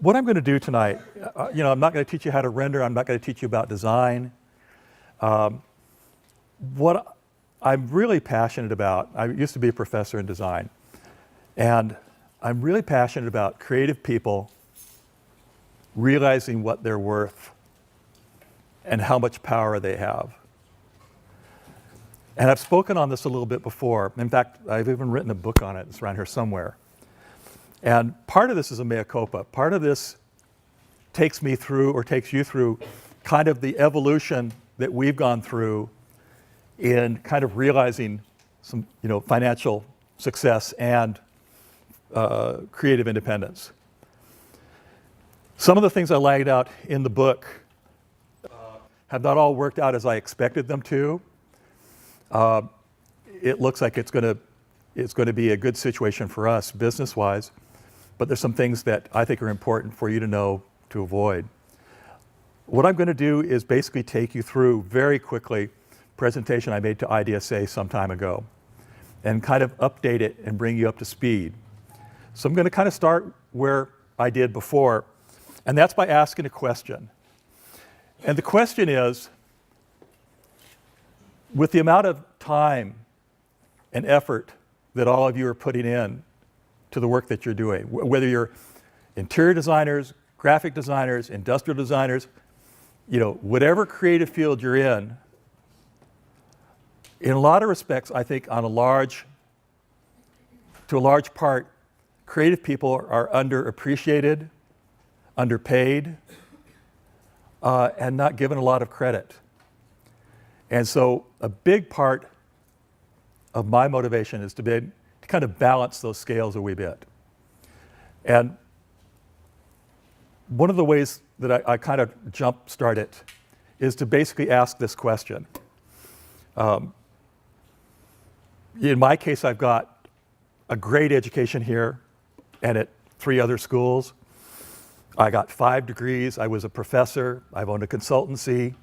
what I'm going to do tonight, I'm not going to teach you how to render. I'm not going to teach you about design. What I'm really passionate about, I used to be a professor in design, and I'm really passionate about creative people realizing what they're worth and how much power they have. And I've spoken on this a little bit before. In fact, I've even written a book on it. It's around here somewhere. And part of this is a mea culpa. Part of this takes me through, or takes you through, kind of the evolution that we've gone through in kind of realizing some, financial success and creative independence. Some of the things I laid out in the book have not all worked out as I expected them to. It looks like it's going to be a good situation for us business-wise, but there's some things that I think are important for you to know to avoid. What I'm going to do is basically take you through very quickly a presentation I made to IDSA some time ago and kind of update it and bring you up to speed. So I'm going to kind of start where I did before, and that's by asking a question. And the question is, with the amount of time and effort that all of you are putting in to the work that you're doing, whether you're interior designers, graphic designers, industrial designers, whatever creative field you're in a lot of respects, I think to a large part, creative people are underappreciated, underpaid, and not given a lot of credit. And so a big part of my motivation is to kind of balance those scales a wee bit. And one of the ways that I kind of jump-start it is to basically ask this question. In my case, I've got a great education here and at 3 other schools. I got 5 degrees. I was a professor. I've owned a consultancy.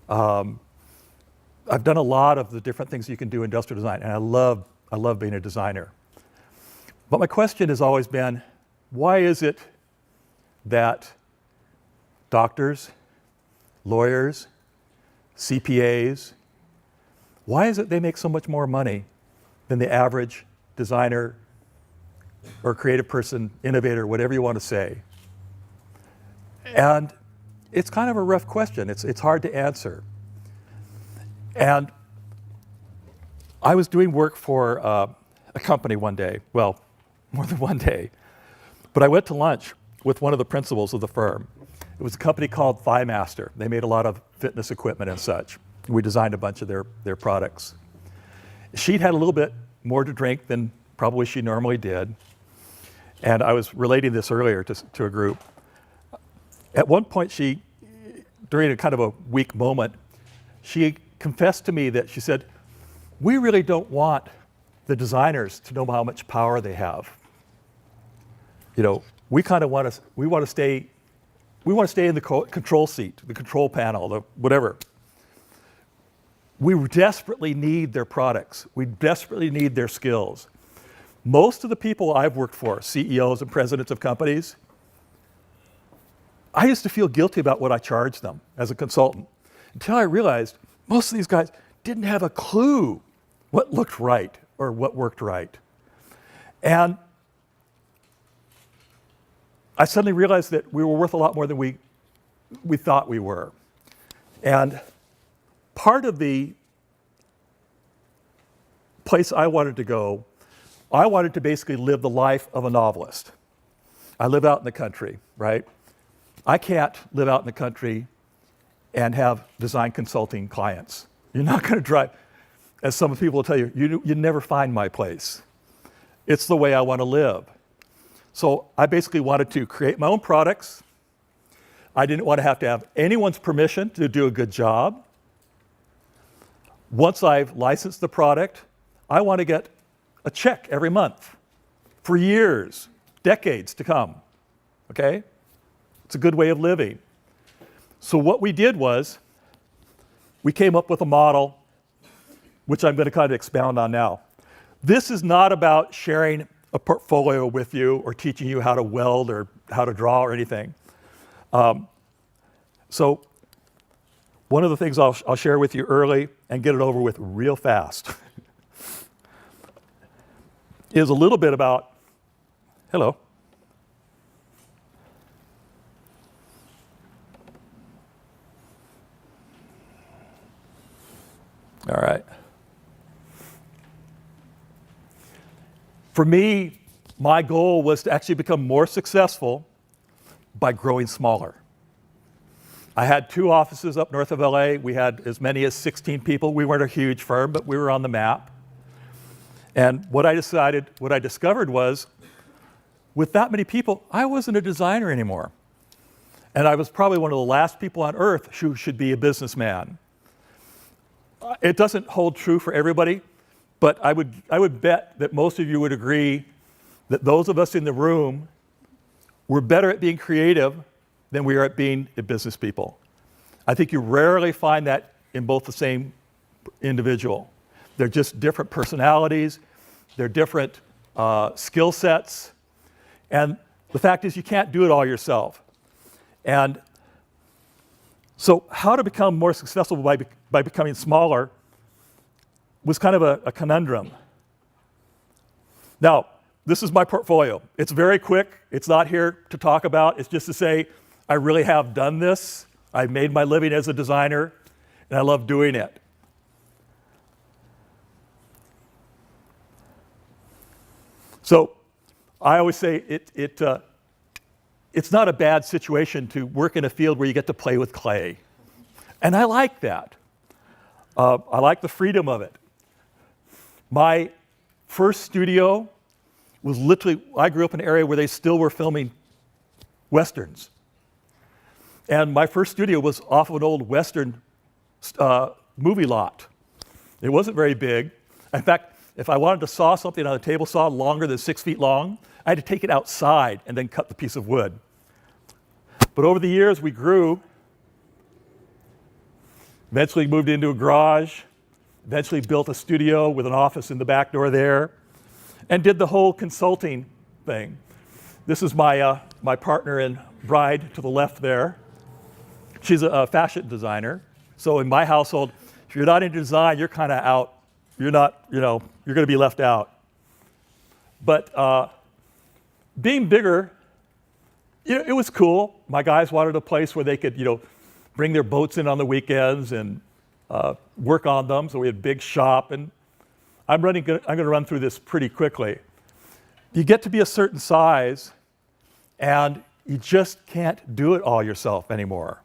I've done a lot of the different things you can do in industrial design, and I love being a designer. But my question has always been, why is it that doctors, lawyers, CPAs, why is it they make so much more money than the average designer or creative person, innovator, whatever you want to say? And it's kind of a rough question. It's hard to answer. And I was doing work for a company one day, well, more than one day, but I went to lunch with one of the principals of the firm. It was a company called ThighMaster. They made a lot of fitness equipment and such. We designed a bunch of their products. She'd had a little bit more to drink than probably she normally did, and I was relating this earlier to a group. At one point, during a kind of a weak moment, she confessed to me that she said, "We really don't want the designers to know how much power they have. We kind of want to stay in the control seat, the control panel, the whatever. We desperately need their products. We desperately need their skills. Most of the people I've worked for, CEOs and presidents of companies, I used to feel guilty about what I charged them as a consultant until I realized most of these guys didn't have a clue what looked right or what worked right. And I suddenly realized that we were worth a lot more than we thought we were. And part of the place I wanted to go, I wanted to basically live the life of a novelist. I live out in the country, right? I can't live out in the country and have design consulting clients. You're not going to drive, as some people will tell you, you never find my place. It's the way I want to live. So I basically wanted to create my own products. I didn't want to have anyone's permission to do a good job. Once I've licensed the product, I want to get a check every month for years, decades to come, okay? It's a good way of living. So what we did was, we came up with a model, which I'm going to kind of expound on now. This is not about sharing a portfolio with you or teaching you how to weld or how to draw or anything. So one of the things I'll share with you early and get it over with real fast is a little bit about, hello. All right. For me, my goal was to actually become more successful by growing smaller. I had 2 offices up north of LA. We had as many as 16 people. We weren't a huge firm, but we were on the map. And what I discovered was, with that many people, I wasn't a designer anymore. And I was probably one of the last people on earth who should be a businessman. It doesn't hold true for everybody, but I would bet that most of you would agree that those of us in the room were better at being creative than we are at being business people. I think you rarely find that in both the same individual. They're just different personalities, they're different skill sets, and the fact is you can't do it all yourself. And so how to become more successful by becoming smaller was kind of a conundrum. Now, this is my portfolio. It's very quick. It's not here to talk about. It's just to say, I really have done this. I've made my living as a designer, and I love doing it. So I always say it's not a bad situation to work in a field where you get to play with clay. And I like that. I like the freedom of it. My first studio was literally, I grew up in an area where they still were filming Westerns. And my first studio was off of an old Western movie lot. It wasn't very big. In fact, if I wanted to saw something on a table saw longer than 6 feet long, I had to take it outside and then cut the piece of wood. But over the years, we grew. Eventually moved into a garage, eventually built a studio with an office in the back door there, and did the whole consulting thing. This is my partner and bride to the left there. She's a fashion designer. So in my household, if you're not into design, you're kind of out. You're not, you're going to be left out. But being bigger, it was cool. My guys wanted a place where they could, bring their boats in on the weekends and work on them. So we had a big shop, and I'm going to run through this pretty quickly. You get to be a certain size, and you just can't do it all yourself anymore.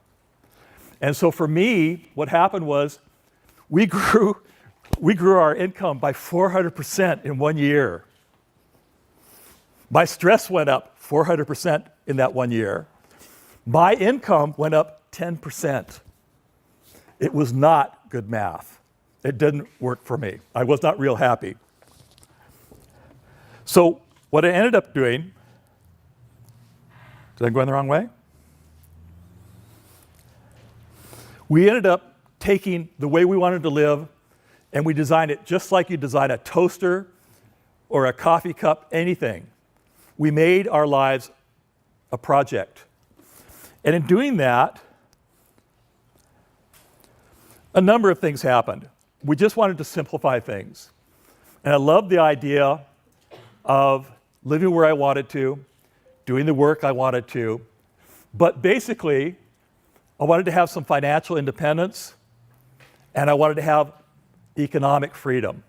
And so for me, what happened was we grew our income by 400% in 1 year. My stress went up 400% in that 1 year. My income went up 10%. It was not good math. It didn't work for me. I was not real happy. So what I ended up doing, did I go in the wrong way? We ended up taking the way we wanted to live, and we designed it just like you design a toaster or a coffee cup, anything. We made our lives a project. And in doing that, a number of things happened. We just wanted to simplify things. And I loved the idea of living where I wanted to, doing the work I wanted to. But basically, I wanted to have some financial independence, and I wanted to have economic freedom.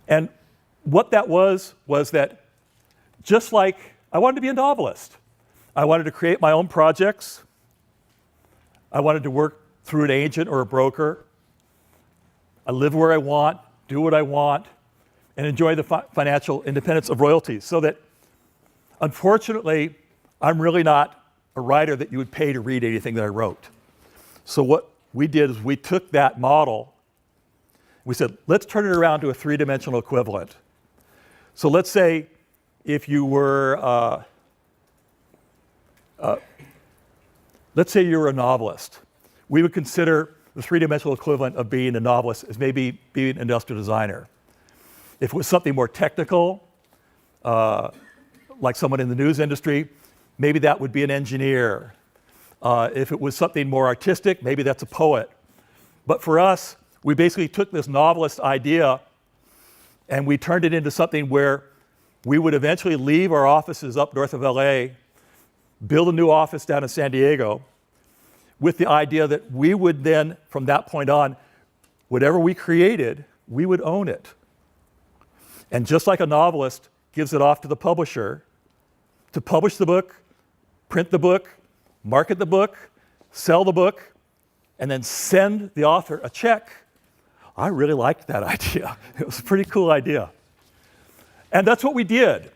And what that was that just like I wanted to be a novelist, I wanted to create my own projects. I wanted to work through an agent or a broker. I live where I want, do what I want, and enjoy the financial independence of royalties. So that, unfortunately, I'm really not a writer that you would pay to read anything that I wrote. So what we did is we took that model, we said, let's turn it around to a three-dimensional equivalent. So let's say if you were, let's say you were a novelist. We would consider the three-dimensional equivalent of being a novelist as maybe being an industrial designer. If it was something more technical, like someone in the news industry, maybe that would be an engineer. If it was something more artistic, maybe that's a poet. But for us, we basically took this novelist idea and we turned it into something where we would eventually leave our offices up north of LA, build a new office down in San Diego, with the idea that we would then, from that point on, whatever we created, we would own it. And just like a novelist gives it off to the publisher to publish the book, print the book, market the book, sell the book, and then send the author a check, I really liked that idea. It was a pretty cool idea. And that's what we did.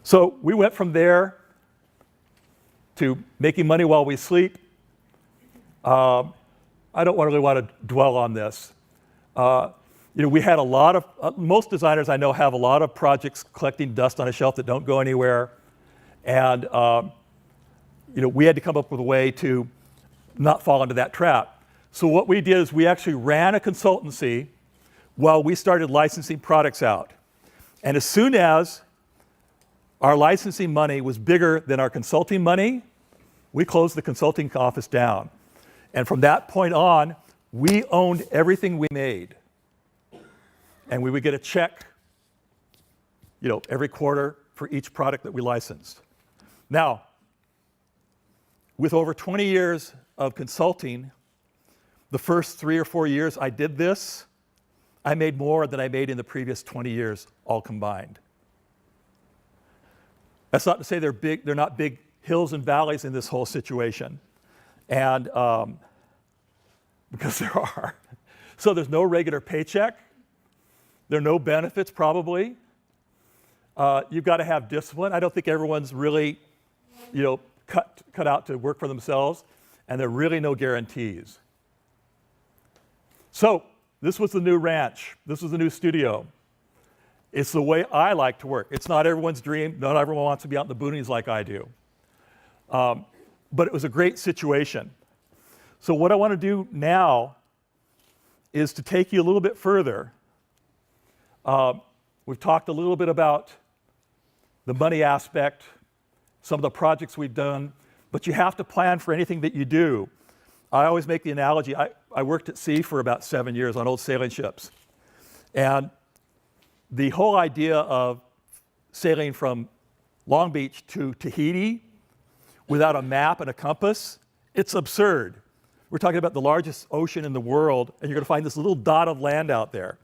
So we went from there to making money while we sleep. I don't really want to dwell on this. We had a lot of, most designers I know have a lot of projects collecting dust on a shelf that don't go anywhere. And we had to come up with a way to not fall into that trap. So what we did is we actually ran a consultancy while we started licensing products out. And as soon as our licensing money was bigger than our consulting money, we closed the consulting office down. And from that point on, we owned everything we made. And we would get a check, every quarter for each product that we licensed. Now, with over 20 years of consulting, the first 3 or 4 years I did this, I made more than I made in the previous 20 years, all combined. That's not to say they're not big hills and valleys in this whole situation. And because there are. So there's no regular paycheck. There are no benefits, probably. You've got to have discipline. I don't think everyone's really, cut out to work for themselves, and there are really no guarantees. So this was the new ranch. This was the new studio. It's the way I like to work. It's not everyone's dream. Not everyone wants to be out in the boonies like I do. But it was a great situation. So what I want to do now is to take you a little bit further. We've talked a little bit about the money aspect, some of the projects we've done, but you have to plan for anything that you do. I always make the analogy, I worked at sea for about 7 years on old sailing ships. And the whole idea of sailing from Long Beach to Tahiti without a map and a compass, it's absurd. We're talking about the largest ocean in the world, and you're going to find this little dot of land out there.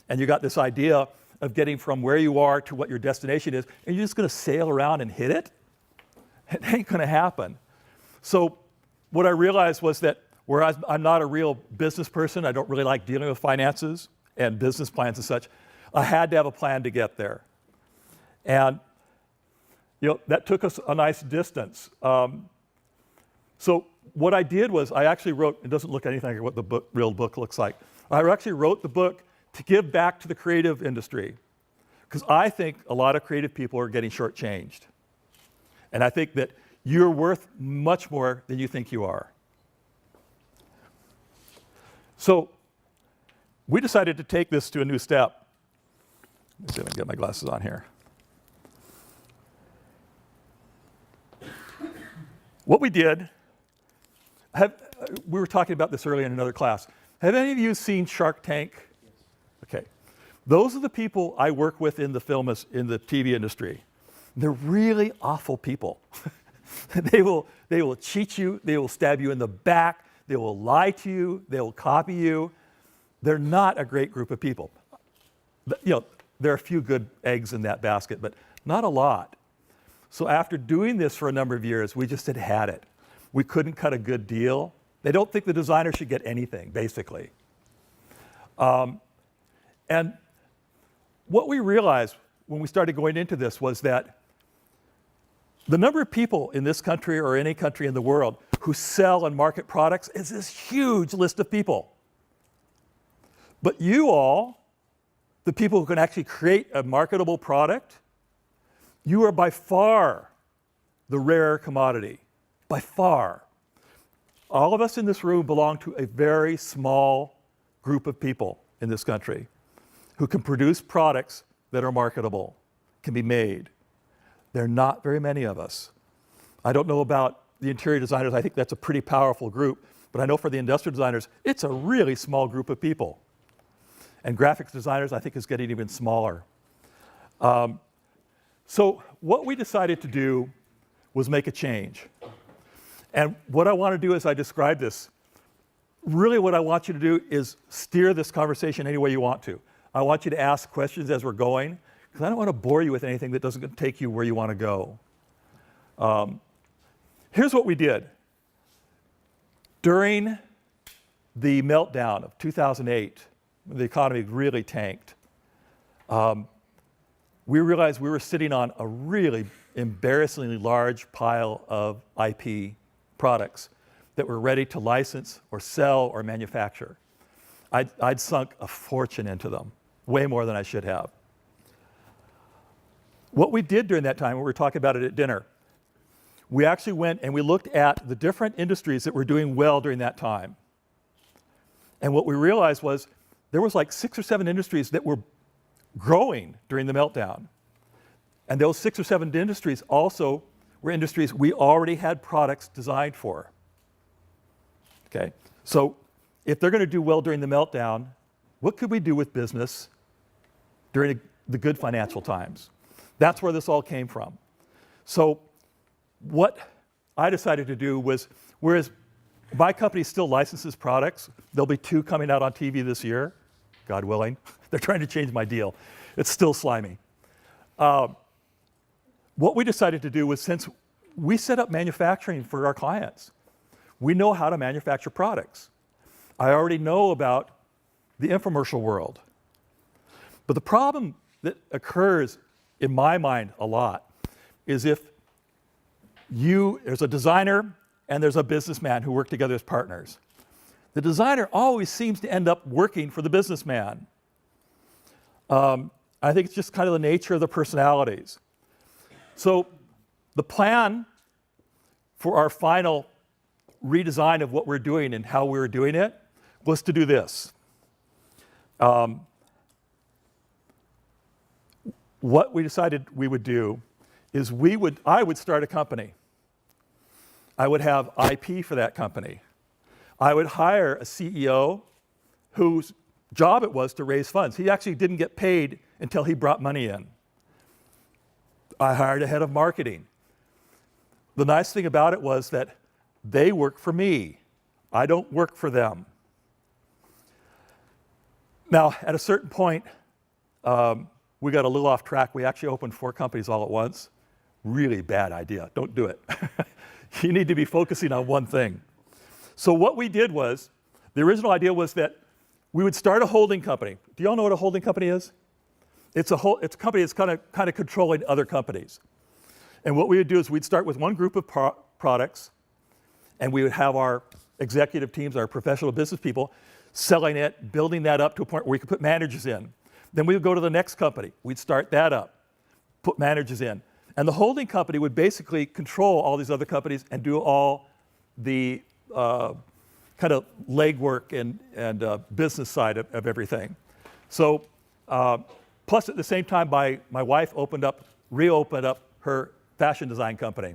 And you got this idea of getting from where you are to what your destination is, and you're just going to sail around and hit it? It ain't going to happen. So what I realized was that whereas I'm not a real business person, I don't really like dealing with finances and business plans and such, I had to have a plan to get there. And that took us a nice distance. So what I did was I actually wrote, it doesn't look anything like what the real book looks like. I actually wrote the book to give back to the creative industry, because I think a lot of creative people are getting shortchanged. And I think that you're worth much more than you think you are. So we decided to take this to a new step. Let me see if I can get my glasses on here. What we did, we were talking about this earlier in another class. Have any of you seen Shark Tank? Yes. Okay. Those are the people I work with in the TV industry. They're really awful people. They will cheat you, they will stab you in the back, they will lie to you, they will copy you. They're not a great group of people. There are a few good eggs in that basket, but not a lot. So after doing this for a number of years, we just had it. We couldn't cut a good deal. They don't think the designer should get anything, basically. And what we realized when we started going into this was that the number of people in this country or any country in the world who sell and market products is this huge list of people. But you all, the people who can actually create a marketable product, you are by far the rare commodity, by far. All of us in this room belong to a very small group of people in this country who can produce products that are marketable, can be made. There are not very many of us. I don't know about the interior designers. I think that's a pretty powerful group. But I know for the industrial designers, it's a really small group of people. And graphics designers, I think, is getting even smaller. So what we decided to do was make a change. And what I want to do as I describe this, really what I want you to do is steer this conversation any way you want to. I want you to ask questions as we're going, because I don't want to bore you with anything that doesn't take you where you want to go. Here's what we did. During the meltdown of 2008, when the economy really tanked, we realized we were sitting on a really embarrassingly large pile of IP products that were ready to license or sell or manufacture. I'd sunk a fortune into them, way more than I should have. What we did during that time, we were talking about it at dinner, we actually went and we looked at the different industries that were doing well during that time. And what we realized was there was like 6 or 7 industries that were growing during the meltdown. And those 6 or 7 industries also were industries we already had products designed for. Okay, so if they're going to do well during the meltdown, what could we do with business during the good financial times? That's where this all came from. So what I decided to do was, whereas my company still licenses products, there'll be 2 coming out on TV this year, God willing. They're trying to change my deal. It's still slimy. What we decided to do was, since we set up manufacturing for our clients, we know how to manufacture products. I already know about the infomercial world. But the problem that occurs in my mind a lot is if there's a designer and there's a businessman who work together as partners. The designer always seems to end up working for the businessman. I think it's just kind of the nature of the personalities. So the plan for our final redesign of what we're doing and how we were doing it was to do this. What we decided we would do is I would start a company. I would have IP for that company. I would hire a CEO whose job it was to raise funds. He actually didn't get paid until he brought money in. I hired a head of marketing. The nice thing about it was that they work for me. I don't work for them. Now, at a certain point, we got a little off track. We actually opened 4 companies all at once. Really bad idea. Don't do it. You need to be focusing on one thing. So what we did was, the original idea was that we would start a holding company. Do you all know what a holding company is? It's a company that's kind of controlling other companies. And what we would do is we'd start with one group of products, and we would have our executive teams, our professional business people, selling it, building that up to a point where we could put managers in. Then we would go to the next company. We'd start that up, put managers in. And the holding company would basically control all these other companies and do all the kind of legwork and business side of everything. So, plus at the same time, my wife reopened up her fashion design company.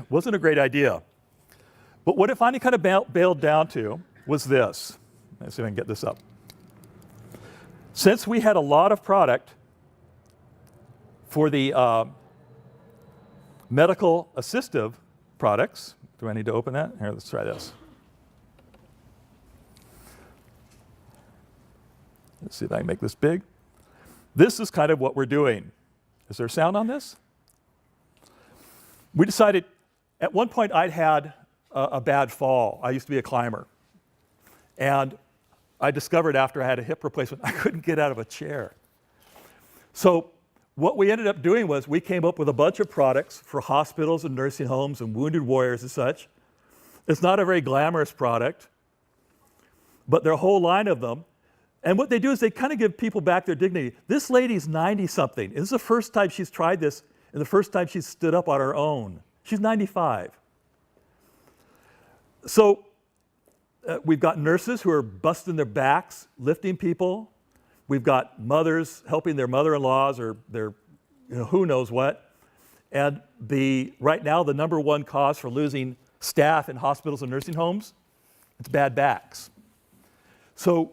Wasn't a great idea. But what it finally kind of bailed down to was this. Let's see if I can get this up. Since we had a lot of product for the medical assistive products, do I need to open that? Here, let's try this. Let's see if I can make this big. This is kind of what we're doing. Is there sound on this? We decided, at one point I'd had a bad fall. I used to be a climber. And I discovered after I had a hip replacement, I couldn't get out of a chair. So what we ended up doing was we came up with a bunch of products for hospitals and nursing homes and wounded warriors and such. It's not a very glamorous product, but there are a whole line of them. And what they do is they kind of give people back their dignity. This lady's 90-something. This is the first time she's tried this and the first time she's stood up on her own. She's 95. So we've got nurses who are busting their backs, lifting people. We've got mothers helping their mother-in-laws or their, who knows what. And right now, the number one cause for losing staff in hospitals and nursing homes, it's bad backs. So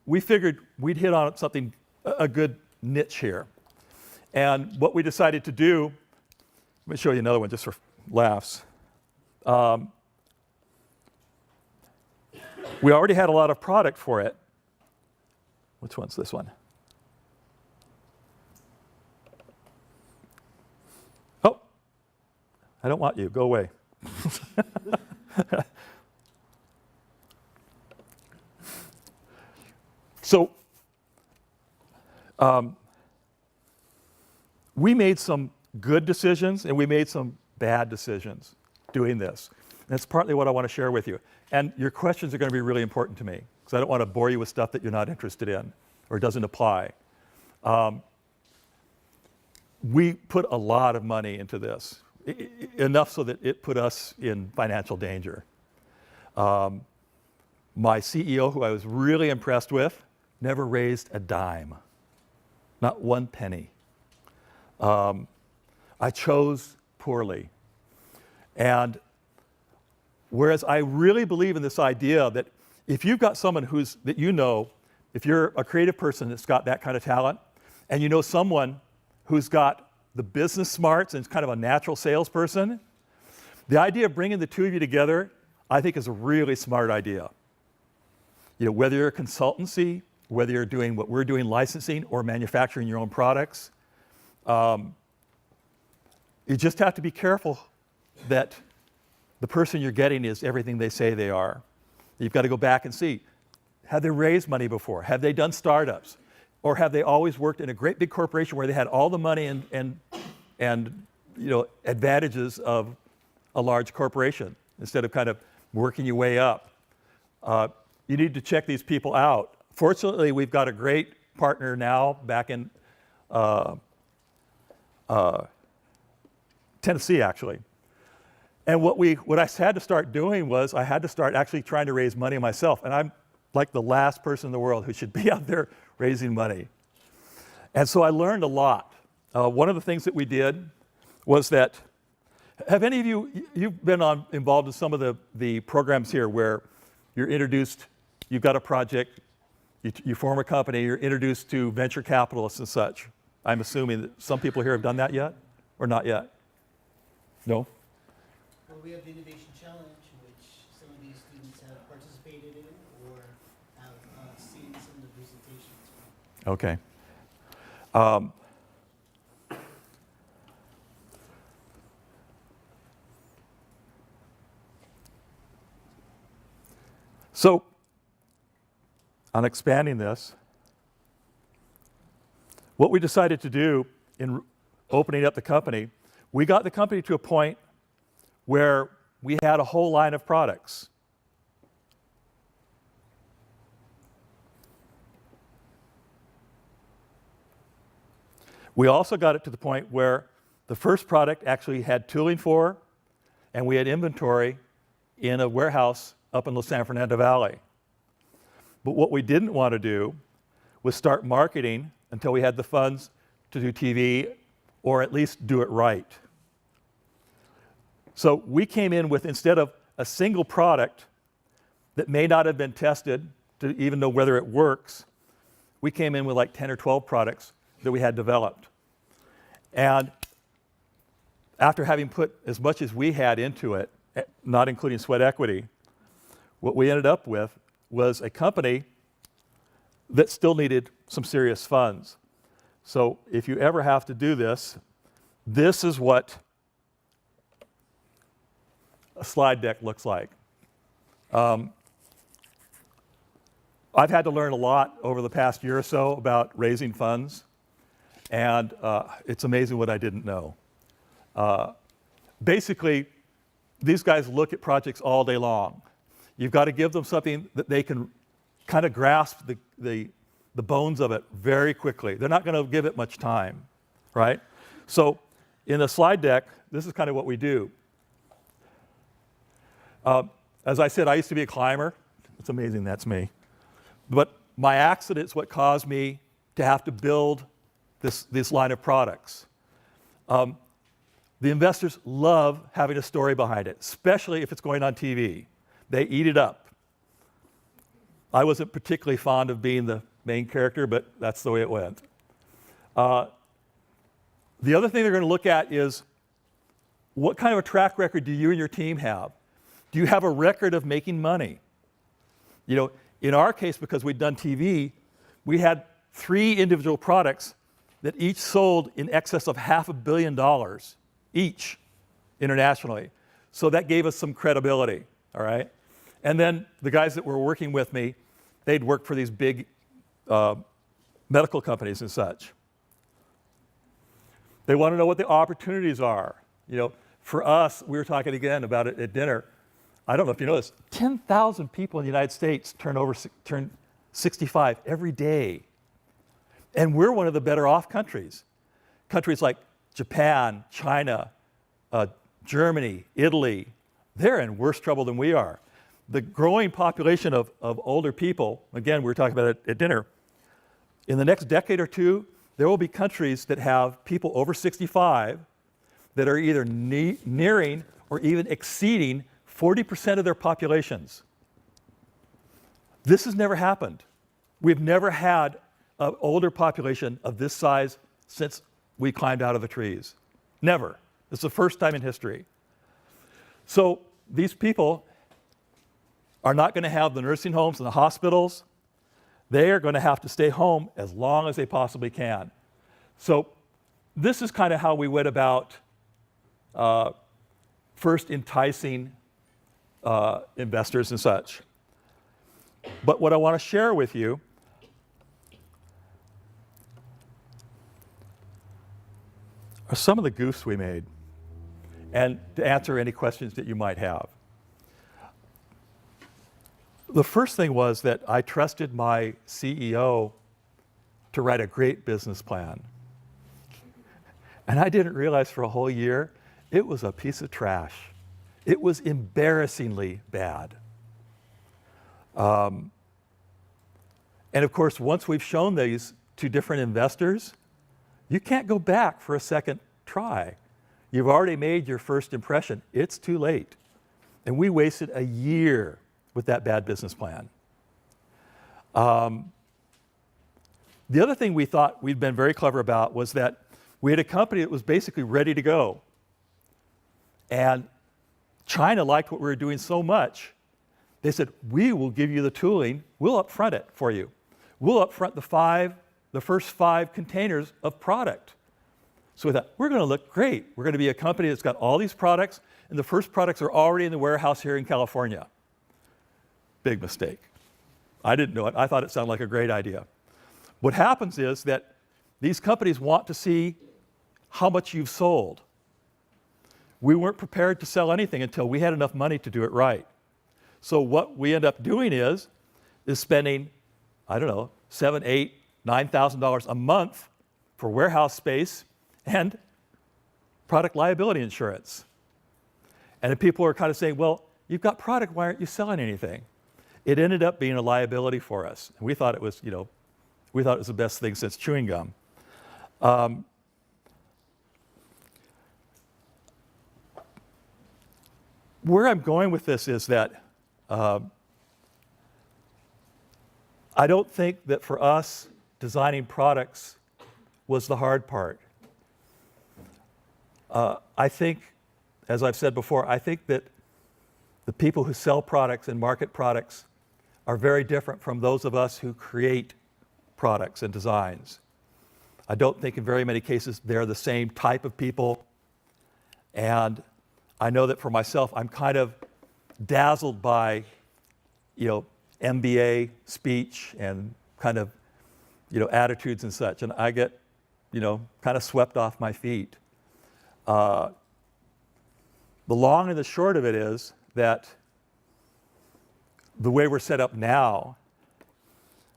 we figured we'd hit on something, a good niche here. And what we decided to do, let me show you another one just for laughs. We already had a lot of product for it. Which one's this one? Oh, I don't want you, go away. So, we made some good decisions and we made some bad decisions doing this. And that's partly what I want to share with you. And your questions are going to be really important to me because I don't want to bore you with stuff that you're not interested in or doesn't apply. We put a lot of money into this, enough so that it put us in financial danger. My CEO, who I was really impressed with, never raised a dime, not one penny. I chose poorly. And whereas I really believe in this idea that if you've got someone that you know, if you're a creative person that's got that kind of talent, and you know someone who's got the business smarts and is kind of a natural salesperson, the idea of bringing the two of you together, I think, is a really smart idea. Whether you're a consultancy, whether you're doing what we're doing, licensing or manufacturing your own products, you just have to be careful that the person you're getting is everything they say they are. You've got to go back and see, have they raised money before? Have they done startups? Or have they always worked in a great big corporation where they had all the money and advantages of a large corporation instead of kind of working your way up? You need to check these people out. Fortunately, we've got a great partner now back in Tennessee, actually. And what I had to start doing was I had to start actually trying to raise money myself. And I'm like the last person in the world who should be out there raising money. And so I learned a lot. One of the things that we did was that, have any of you've been involved in some of the programs here where you're introduced, you've got a project, you form a company, you're introduced to venture capitalists and such. I'm assuming that some people here have done that yet, or not yet? No? Well, we have the Innovation Challenge, which some of these students have participated in or have seen some of the presentations. Okay. So, on expanding this, what we decided to do in opening up the company, we got the company to a point where we had a whole line of products. We also got it to the point where the first product actually had tooling for, and we had inventory in a warehouse up in the San Fernando Valley. But what we didn't want to do was start marketing until we had the funds to do TV, or at least do it right. So we came in with, instead of a single product that may not have been tested to even know whether it works, we came in with like 10 or 12 products that we had developed. And after having put as much as we had into it, not including sweat equity, what we ended up with was a company that still needed some serious funds. So if you ever have to do this, this is what a slide deck looks like. I've had to learn a lot over the past year or so about raising funds, and it's amazing what I didn't know. Basically, these guys look at projects all day long. You've got to give them something that they can kind of grasp the bones of it very quickly. They're not going to give it much time, right? So in a slide deck, this is kind of what we do. As I said, I used to be a climber. It's amazing that's me. But my accident is what caused me to have to build this line of products. The investors love having a story behind it, especially if it's going on TV. They eat it up. I wasn't particularly fond of being the main character, but that's the way it went. The other thing they're going to look at is what kind of a track record do you and your team have? Do you have a record of making money? You know, in our case, because we'd done TV, we had 3 individual products that each sold in excess of $500 million each internationally. So that gave us some credibility, all right? And then the guys that were working with me, they'd worked for these big medical companies and such. They want to know what the opportunities are. You know, for us, we were talking again about it at dinner. I don't know if you know this, 10,000 people in the United States turn 65 every day. And we're one of the better off countries. Countries like Japan, China, Germany, Italy, they're in worse trouble than we are. The growing population of older people, again, we were talking about it at dinner, in the next decade or two, there will be countries that have people over 65 that are either nearing or even exceeding 40% of their populations. This has never happened. We've never had an older population of this size since we climbed out of the trees. Never. It's the first time in history. So these people are not going to have the nursing homes and the hospitals. They are going to have to stay home as long as they possibly can. So this is kind of how we went about first enticing investors and such. But what I want to share with you are some of the goofs we made, and to answer any questions that you might have. The first thing was that I trusted my CEO to write a great business plan. And I didn't realize for a whole year, it was a piece of trash. It was embarrassingly bad. And of course, once we've shown these to different investors, you can't go back for a second try. You've already made your first impression. It's too late. And we wasted a year with that bad business plan. The other thing we thought we'd been very clever about was that we had a company that was basically ready to go. And China liked what we were doing so much, they said, we will give you the tooling, we'll upfront it for you. We'll upfront the first 5 containers of product. So we thought, we're going to look great. We're going to be a company that's got all these products, and the first products are already in the warehouse here in California. Big mistake. I didn't know it. I thought it sounded like a great idea. What happens is that these companies want to see how much you've sold. We weren't prepared to sell anything until we had enough money to do it right. So what we end up doing is spending, I don't know, $7,000, $8,000, $9,000 a month for warehouse space and product liability insurance. And then people are kind of saying, well, you've got product, why aren't you selling anything? It ended up being a liability for us. And we thought it was, we thought it was the best thing since chewing gum. Where I'm going with this is that I don't think that for us, designing products was the hard part. I think, as I've said before, I think that the people who sell products and market products are very different from those of us who create products and designs. I don't think in very many cases they're the same type of people. And I know that for myself, I'm kind of dazzled by, MBA speech and kind of, attitudes and such. And I get, kind of swept off my feet. The long and the short of it is that the way we're set up now,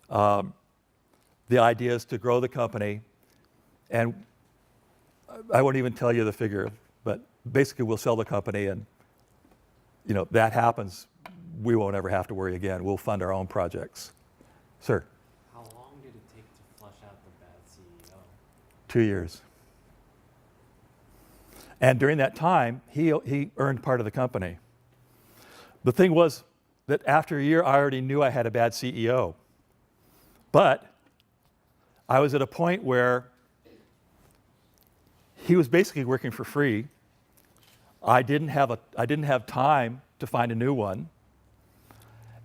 the idea is to grow the company, and I won't even tell you the figure, but basically we'll sell the company, and that happens we won't ever have to worry again. We'll fund our own projects. Sir? How long did it take to flush out the bad CEO? 2 years. And during that time, he earned part of the company. The thing was that after a year, I already knew I had a bad CEO. But I was at a point where he was basically working for free. I didn't have time to find a new one.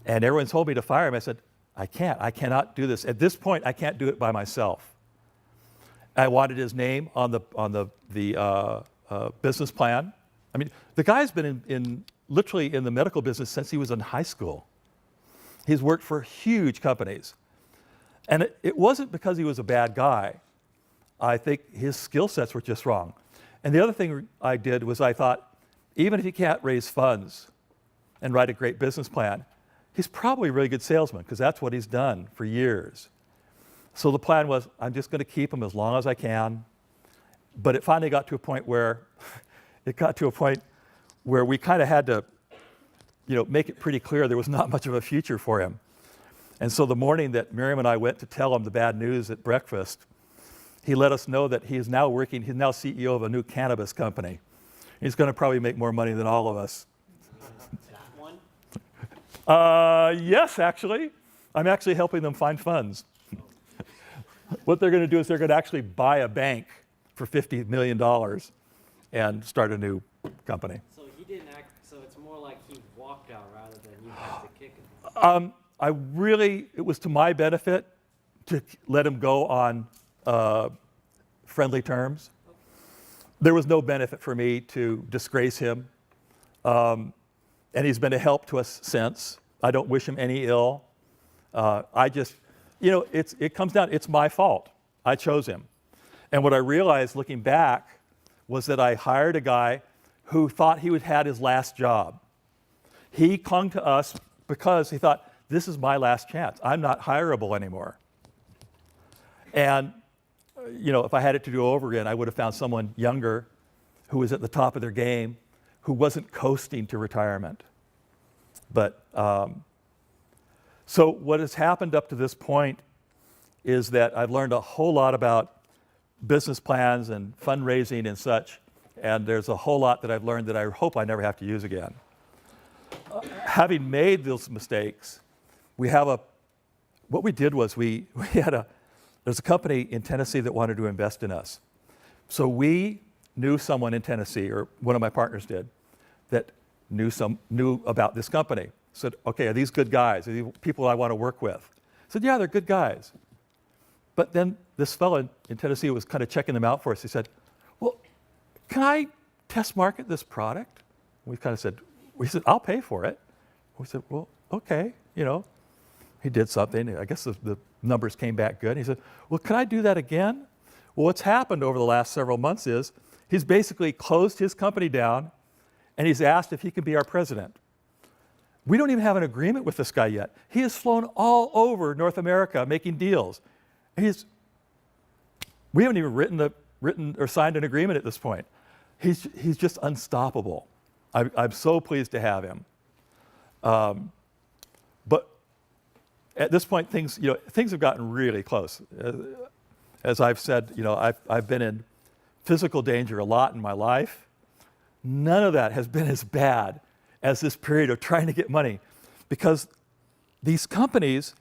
And everyone told me to fire him. I said, I cannot do this. At this point, I can't do it by myself. I wanted his name on the business plan. I mean, the guy's been literally in the medical business since he was in high school. He's worked for huge companies. And it wasn't because he was a bad guy. I think his skill sets were just wrong. And the other thing I did was I thought, even if he can't raise funds and write a great business plan, he's probably a really good salesman because that's what he's done for years. So the plan was, I'm just going to keep him as long as I can. But it finally got to a point where we kind of had to, make it pretty clear there was not much of a future for him. And so the morning that Miriam and I went to tell him the bad news at breakfast, he let us know that he's now CEO of a new cannabis company. He's going to probably make more money than all of us. That one? Yes, actually. I'm actually helping them find funds. What they're going to do is they're going to actually buy a bank for $50 million and start a new company. So he didn't act, so it's more like he walked out rather than you had to kick him. It was to my benefit to let him go on friendly terms. There was no benefit for me to disgrace him. And he's been a help to us since. I don't wish him any ill. It comes down, it's my fault. I chose him. And what I realized looking back was that I hired a guy who thought he had his last job. He clung to us because he thought, this is my last chance. I'm not hireable anymore. And, if I had it to do over again, I would have found someone younger who was at the top of their game, who wasn't coasting to retirement. But, so what has happened up to this point is that I've learned a whole lot about business plans and fundraising and such, and there's a whole lot that I've learned that I hope I never have to use again. Having made those mistakes, what we did was there's a company in Tennessee that wanted to invest in us. So we knew someone in Tennessee, or one of my partners did, that knew about this company. Said, okay, are these good guys? Are these people I want to work with? I said, yeah, they're good guys. But then this fellow in Tennessee was kind of checking them out for us. He said, well, can I test market this product? We said, I'll pay for it. We said, well, okay, He did something. I guess the numbers came back good. He said, well, can I do that again? Well, what's happened over the last several months is he's basically closed his company down and he's asked if he can be our president. We don't even have an agreement with this guy yet. He has flown all over North America making deals. We haven't even written or signed an agreement at this point. He's just unstoppable. I'm so pleased to have him. But at this point, things have gotten really close. As I've said, I've been in physical danger a lot in my life. None of that has been as bad as this period of trying to get money, because these companies,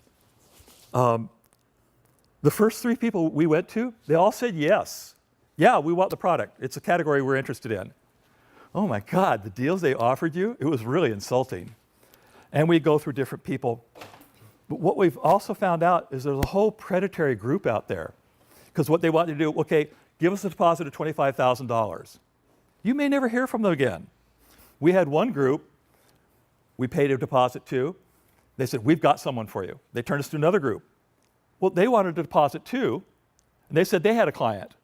the first 3 people we went to, they all said yes. Yeah, we want the product. It's a category we're interested in. Oh my God, the deals they offered you, it was really insulting. And we go through different people. But what we've also found out is there's a whole predatory group out there. Because what they want to do, okay, give us a deposit of $25,000. You may never hear from them again. We had one group we paid a deposit to. They said, we've got someone for you. They turned us to another group. Well, they wanted a deposit too, and they said they had a client.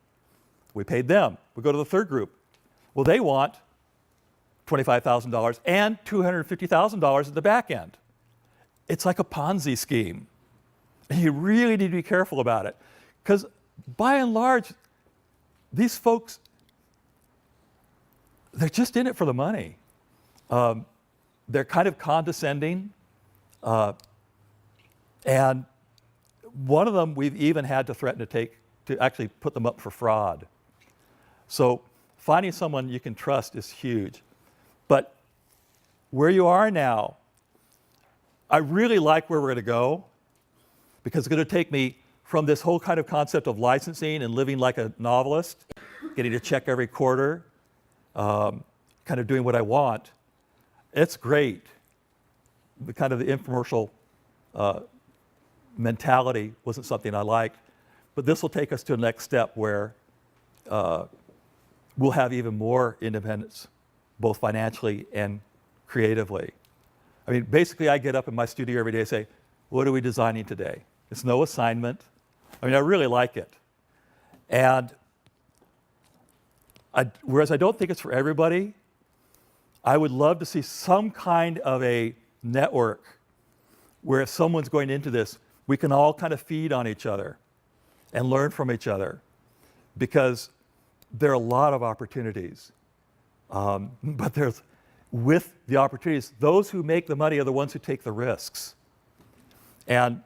We paid them. We go to the third group. Well, they want $25,000 and $250,000 at the back end. It's like a Ponzi scheme. And you really need to be careful about it, because by and large, these folks, they're just in it for the money. they're kind of condescending. And one of them, we've even had to threaten to actually put them up for fraud. So finding someone you can trust is huge. But where you are now, I really like where we're going to go, because it's going to take me from this whole kind of concept of licensing and living like a novelist, getting a check every quarter, kind of doing what I want. It's great. The kind of the infomercial mentality wasn't something I liked, but this will take us to the next step where we'll have even more independence, both financially and creatively. I mean, basically, I get up in my studio every day and say, what are we designing today? It's no assignment. I mean, I really like it. And whereas I don't think it's for everybody, I would love to see some kind of a network where if someone's going into this, we can all kind of feed on each other and learn from each other, because there are a lot of opportunities. But with the opportunities, those who make the money are the ones who take the risks. And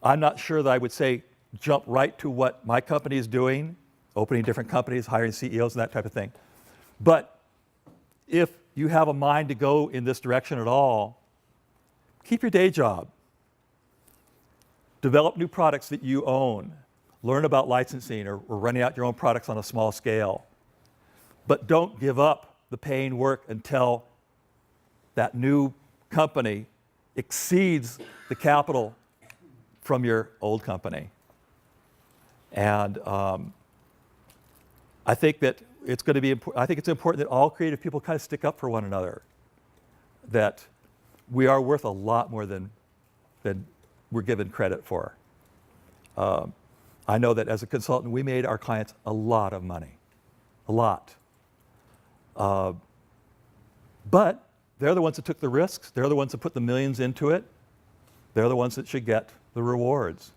I'm not sure that I would say jump right to what my company is doing, opening different companies, hiring CEOs and that type of thing. But if you have a mind to go in this direction at all, keep your day job. Develop new products that you own. Learn about licensing or running out your own products on a small scale. But don't give up the paying work until that new company exceeds the capital from your old company. And I think that it's going to be I think it's important that all creative people kind of stick up for one another, that we are worth a lot more than we're given credit for. I know that as a consultant, we made our clients a lot of money, a lot. But they're the ones that took the risks. They're the ones that put the millions into it. They're the ones that should get the rewards.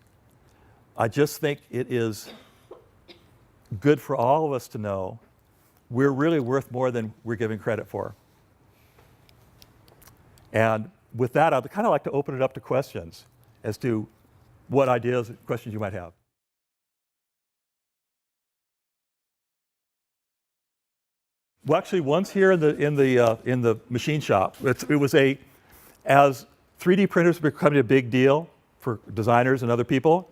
I just think it is good for all of us to know we're really worth more than we're giving credit for. And with that, I'd kind of like to open it up to questions as to what ideas, questions you might have. Well, actually, one's here in the machine shop. It was as 3D printers were becoming a big deal for designers and other people,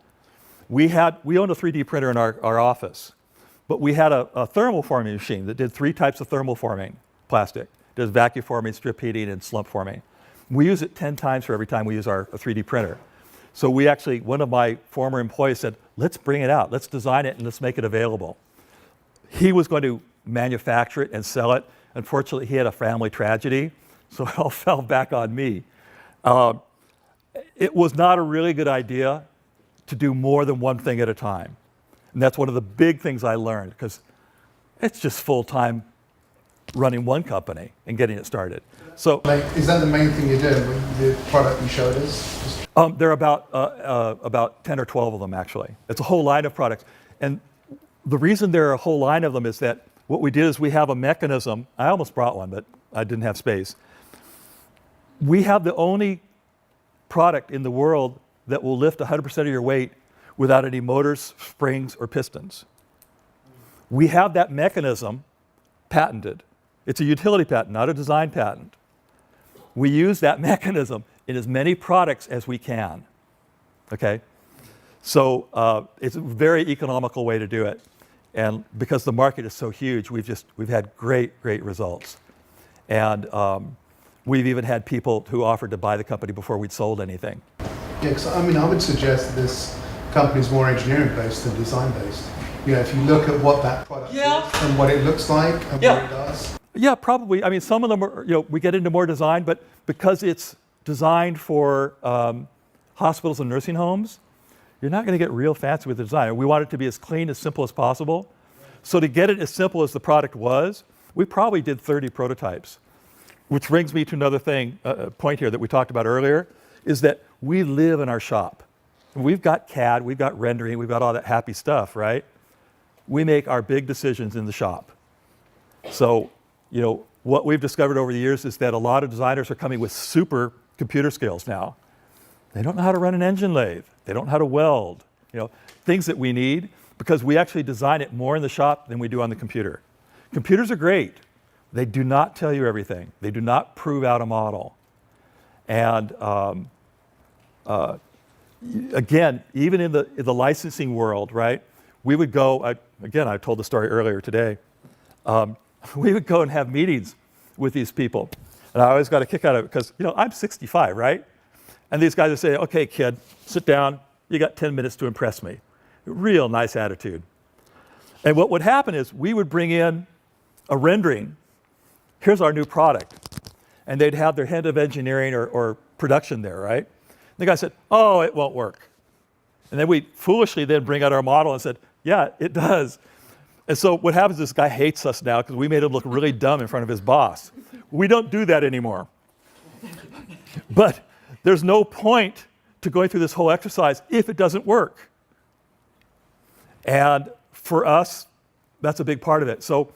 we owned a 3D printer in our office, but we had a thermal forming machine that did 3 types of thermal forming plastic. It does vacuum forming, strip heating, and slump forming. We use it 10 times for every time we use our 3D printer. So one of my former employees said, let's bring it out, let's design it, and let's make it available. He was going to manufacture it and sell it. Unfortunately, he had a family tragedy, so it all fell back on me. It was not a really good idea to do more than one thing at a time. And that's one of the big things I learned, because it's just full-time running one company and getting it started. So, is that the main thing you're doing with the product you showed us? there are about 10 or 12 of them, actually. It's a whole line of products. And the reason there are a whole line of them is that what we did is we have a mechanism. I almost brought one, but I didn't have space. We have the only product in the world that will lift 100% of your weight without any motors, springs, or pistons. We have that mechanism patented. It's a utility patent, not a design patent. We use that mechanism in as many products as we can, okay? So it's a very economical way to do it. And because the market is so huge, we've had great results. And we've even had people who offered to buy the company before we'd sold anything. Yeah, because I would suggest that this company's more engineering based than design based. You know, if you look at what that product is and what it looks like and what it does. Yeah, probably. I mean, some of them are, we get into more design, but because it's designed for hospitals and nursing homes, you're not going to get real fancy with the design. We want it to be as clean, as simple as possible. So to get it as simple as the product was, we probably did 30 prototypes. Which brings me to another thing, point here that we talked about earlier, is that we live in our shop. We've got CAD, we've got rendering, we've got all that happy stuff, right? We make our big decisions in the shop. So, what we've discovered over the years is that a lot of designers are coming with super computer skills now. They don't know how to run an engine lathe. They don't know how to weld, things that we need, because we actually design it more in the shop than we do on the computer. Computers are great. They do not tell you everything. They do not prove out a model. And again, even in the licensing world, right? We would go, I told the story earlier today. We would go and have meetings with these people. And I always got a kick out of it because, I'm 65, right? And these guys would say, okay, kid, sit down. You got 10 minutes to impress me. Real nice attitude. And what would happen is we would bring in a rendering. Here's our new product. And they'd have their head of engineering or production there, right? And the guy said, oh, it won't work. And then we foolishly then bring out our model and said, yeah, it does. And so what happens is this guy hates us now because we made him look really dumb in front of his boss. We don't do that anymore. But there's no point to going through this whole exercise if it doesn't work. And for us, that's a big part of it. So,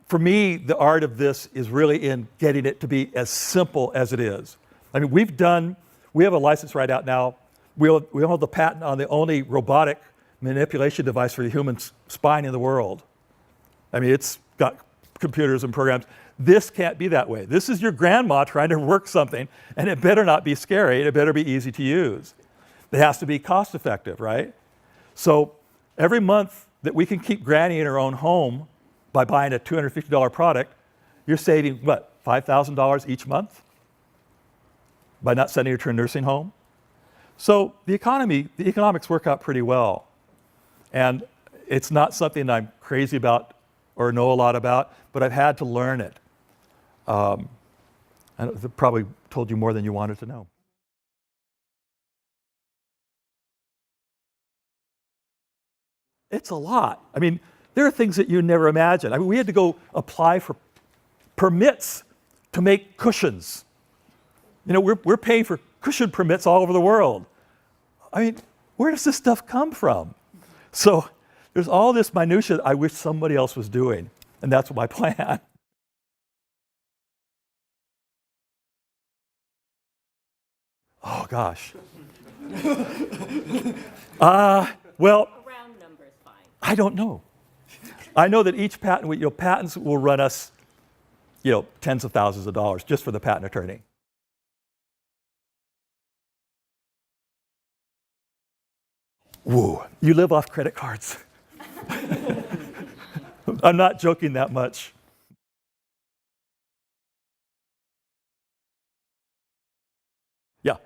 for me, the art of this is really in getting it to be as simple as it is. I mean, we have a license right out now. We hold the patent on the only robotic manipulation device for the human spine in the world. I mean, it's got computers and programs. This can't be that way. This is your grandma trying to work something, and it better not be scary. It better be easy to use. It has to be cost effective, right? So every month that we can keep Granny in her own home by buying a $250 product, you're saving, what, $5,000 each month by not sending her to a nursing home? So the economics work out pretty well. And it's not something I'm crazy about or know a lot about, but I've had to learn it. I probably told you more than you wanted to know. It's a lot. I mean, there are things that you never imagine. I mean, we had to go apply for permits to make cushions. We're paying for cushion permits all over the world. I mean, where does this stuff come from? So there's all this minutia I wish somebody else was doing, and that's my plan. Oh, gosh. Well, round number is fine. I don't know. I know that each patent, patents will run us, tens of thousands of dollars just for the patent attorney. Whoa, you live off credit cards. I'm not joking that much. Yeah,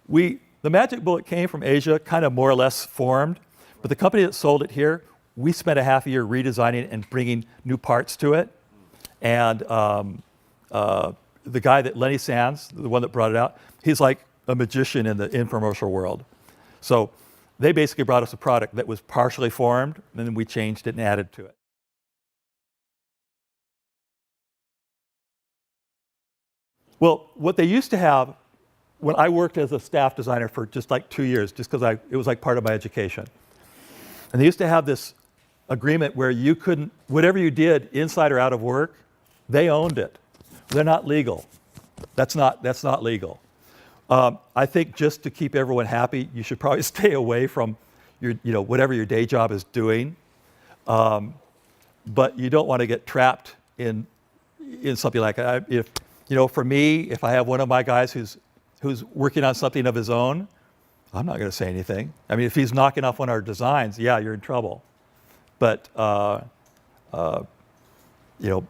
the Magic Bullet came from Asia, kind of more or less formed, but the company that sold it here, we spent a half a year redesigning it and bringing new parts to it. And the guy Lenny Sands, the one that brought it out, he's like a magician in the infomercial world. So they basically brought us a product that was partially formed, and then we changed it and added to it. Well, what they used to have, when I worked as a staff designer for just like 2 years, just because it was like part of my education. And they used to have this agreement where you couldn't, whatever you did inside or out of work, they owned it. They're not legal. That's not legal. I think just to keep everyone happy, you should probably stay away from whatever your day job is doing. But you don't want to get trapped in something like that. For me, if I have one of my guys who's working on something of his own, I'm not going to say anything. I mean, if he's knocking off one of our designs, yeah, you're in trouble. But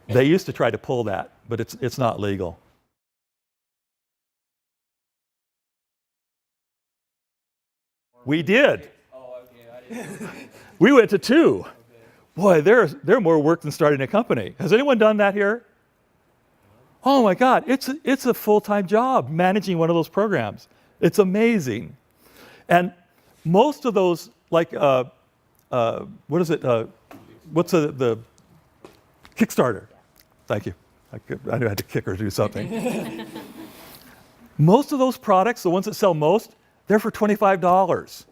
they used to try to pull that, but it's not legal. We did. Oh, okay. I didn't. We went to 2. Okay. Boy, they're more work than starting a company. Has anyone done that here? Oh my God, it's a full-time job managing one of those programs. It's amazing. And most of those, like, what is it? What's the Kickstarter? Thank you. I knew I had to kick or do something. Most of those products, the ones that sell most, they're for $25.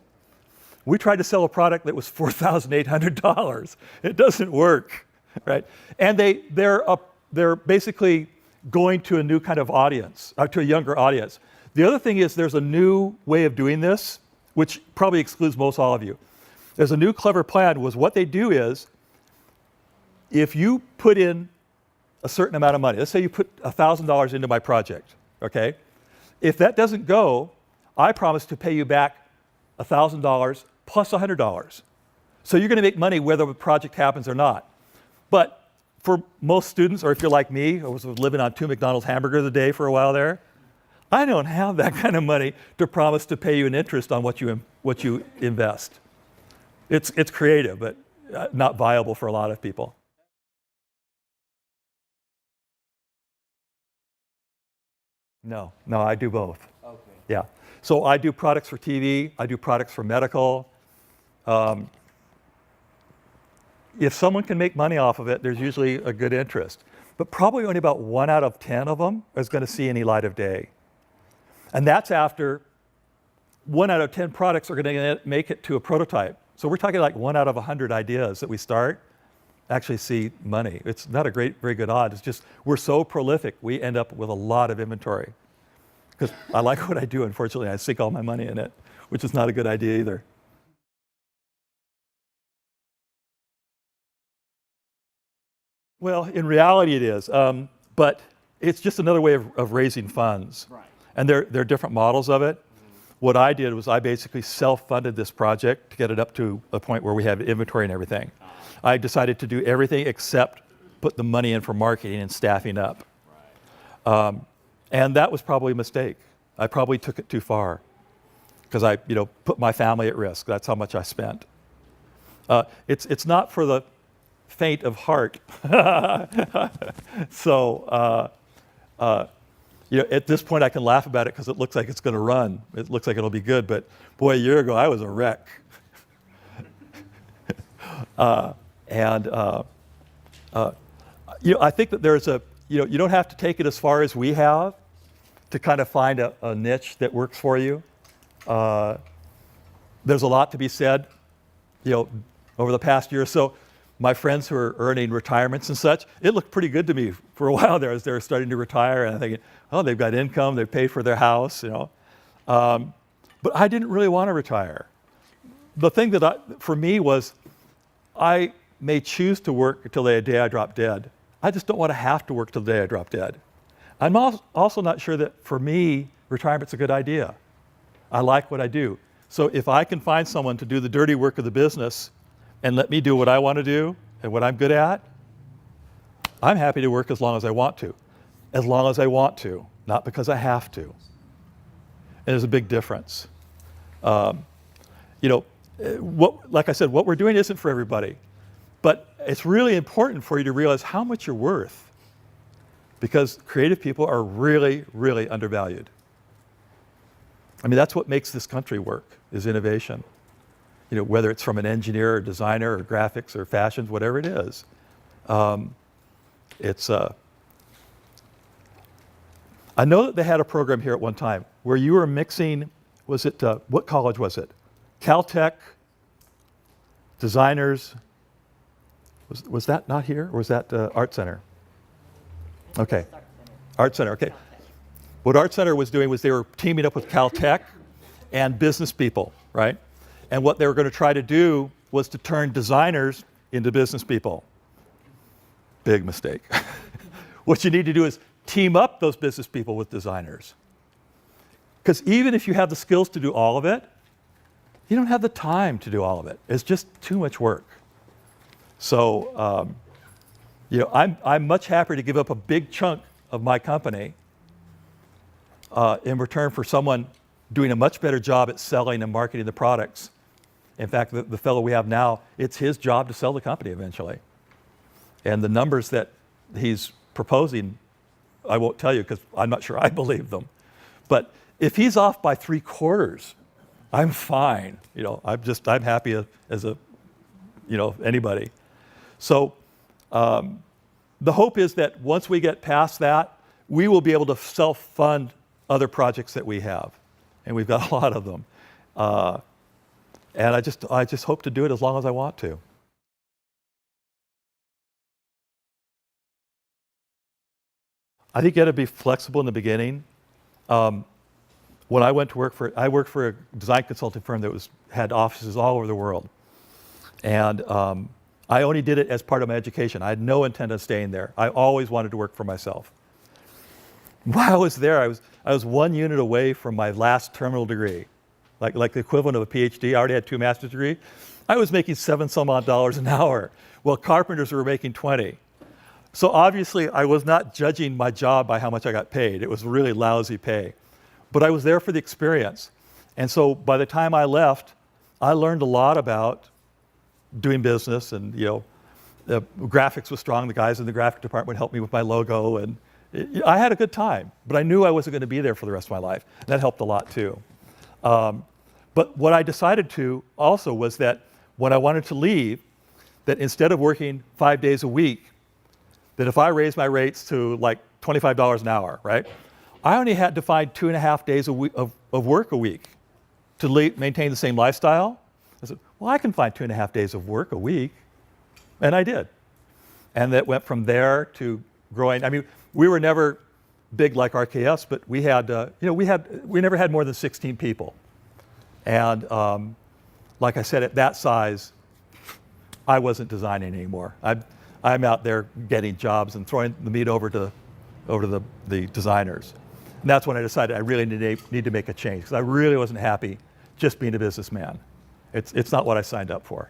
We tried to sell a product that was $4,800. It doesn't work, right? And they're they're basically going to a new kind of audience, to a younger audience. The other thing is there's a new way of doing this, which probably excludes most all of you. There's a new clever plan. Was what they do is, if you put in a certain amount of money, let's say you put $1,000 into my project, okay? If that doesn't go, I promise to pay you back $1,000 plus $100. So you're going to make money whether the project happens or not. But for most students, or if you're like me, I was living on 2 McDonald's hamburgers a day for a while there, I don't have that kind of money to promise to pay you an interest on what you invest. It's creative, but not viable for a lot of people. No, I do both. Okay. Yeah. So I do products for TV, I do products for medical. If someone can make money off of it, there's usually a good interest. But probably only about 1 out of 10 of them is going to see any light of day. And that's after 1 out of 10 products are going to make it to a prototype. So we're talking like 1 out of 100 ideas that we start actually see money. It's not a very good odds. It's just we're so prolific, we end up with a lot of inventory. Because I like what I do, unfortunately, I sink all my money in it, which is not a good idea either. Well, in reality it is, but it's just another way of raising funds. Right. And there are different models of it. What I did was I basically self-funded this project to get it up to a point where we have inventory and everything. I decided to do everything except put the money in for marketing and staffing up. Right. And that was probably a mistake. I probably took it too far because I put my family at risk. That's how much I spent. It's not for the faint of heart. So, at this point I can laugh about it because it looks like it's going to run. It looks like it'll be good, but boy, a year ago I was a wreck. I think that there's you don't have to take it as far as we have to kind of find a niche that works for you. There's a lot to be said, over the past year or so. My friends who are earning retirements and such, it looked pretty good to me for a while there as they were starting to retire, and I'm thinking, oh, they've got income, they've paid for their house, But I didn't really want to retire. The thing for me was, I may choose to work until the day I drop dead. I just don't want to have to work till the day I drop dead. I'm also not sure that for me, retirement's a good idea. I like what I do. So if I can find someone to do the dirty work of the business and let me do what I want to do and what I'm good at, I'm happy to work as long as I want to. As long as I want to, not because I have to. And there's a big difference. Like I said, what we're doing isn't for everybody. But it's really important for you to realize how much you're worth, because creative people are really, really undervalued. I mean, that's what makes this country work, is innovation. Whether it's from an engineer or designer or graphics or fashions, whatever it is. I know that they had a program here at one time where you were mixing, what college was it? Caltech, designers. Was that not here, or was that Art Center? Okay, Art Center, okay. What Art Center was doing was they were teaming up with Caltech and business people, right? And what they were going to try to do was to turn designers into business people. Big mistake. What you need to do is team up those business people with designers. Because even if you have the skills to do all of it, you don't have the time to do all of it. It's just too much work. So, I'm much happier to give up a big chunk of my company in return for someone doing a much better job at selling and marketing the products. In fact, the fellow we have now, it's his job to sell the company eventually. And the numbers that he's proposing, I won't tell you because I'm not sure I believe them. But if he's off by 3/4, I'm fine. I'm happy as anybody. So the hope is that once we get past that, we will be able to self-fund other projects that we have. And we've got a lot of them. And I just hope to do it as long as I want to. I think you got to be flexible in the beginning. When I went to work I worked for a design consulting firm that had offices all over the world. And I only did it as part of my education. I had no intent of staying there. I always wanted to work for myself. While I was there, I was 1 unit away from my last terminal degree, like the equivalent of a PhD. I already had 2 master's degrees. I was making $7 an hour. Well, carpenters were making 20. So obviously, I was not judging my job by how much I got paid. It was really lousy pay. But I was there for the experience. And so by the time I left, I learned a lot about doing business, and the graphics was strong. The guys in the graphic department helped me with my logo, and I had a good time. But I knew I wasn't going to be there for the rest of my life. And that helped a lot too. But what I decided to also was that when I wanted to leave, that instead of working 5 days a week, that if I raised my rates to like $25 an hour, right? I only had to find 2.5 days of work a week to maintain the same lifestyle. I said, well, I can find 2.5 days of work a week. And I did. And that went from there to growing. I mean, we were never big like RKS, but we had, we never had more than 16 people. And like I said, at that size, I wasn't designing anymore. I'm out there getting jobs and throwing the meat over to the designers. And that's when I decided I really need to make a change, because I really wasn't happy just being a businessman. It's not what I signed up for.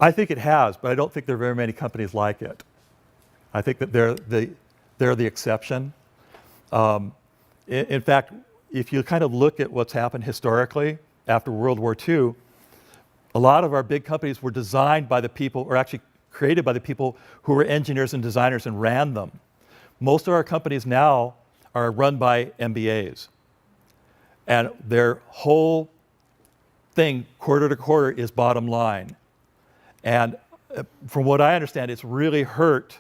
I think it has, but I don't think there are very many companies like it. I think that they're the exception. In fact, if you kind of look at what's happened historically after World War II, a lot of our big companies were designed by the people, or actually created by the people who were engineers and designers and ran them. Most of our companies now are run by MBAs. And their whole thing, quarter to quarter, is bottom line. And from what I understand, it's really hurt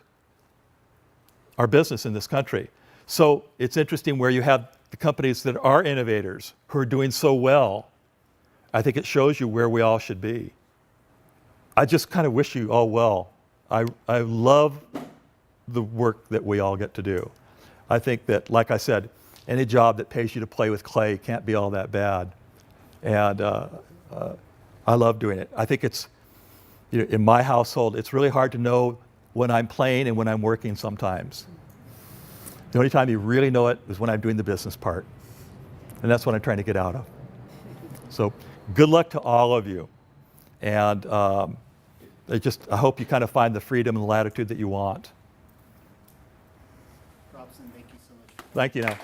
our business in this country. So it's interesting where you have the companies that are innovators who are doing so well. I think it shows you where we all should be. I just kind of wish you all well. I love the work that we all get to do. I think that, like I said, any job that pays you to play with clay can't be all that bad. And I love doing it. I think it's, in my household, it's really hard to know when I'm playing and when I'm working sometimes. The only time you really know it is when I'm doing the business part. And that's what I'm trying to get out of. So good luck to all of you. And I hope you kind of find the freedom and the latitude that you want. Robson, thank you so much. Thank you now.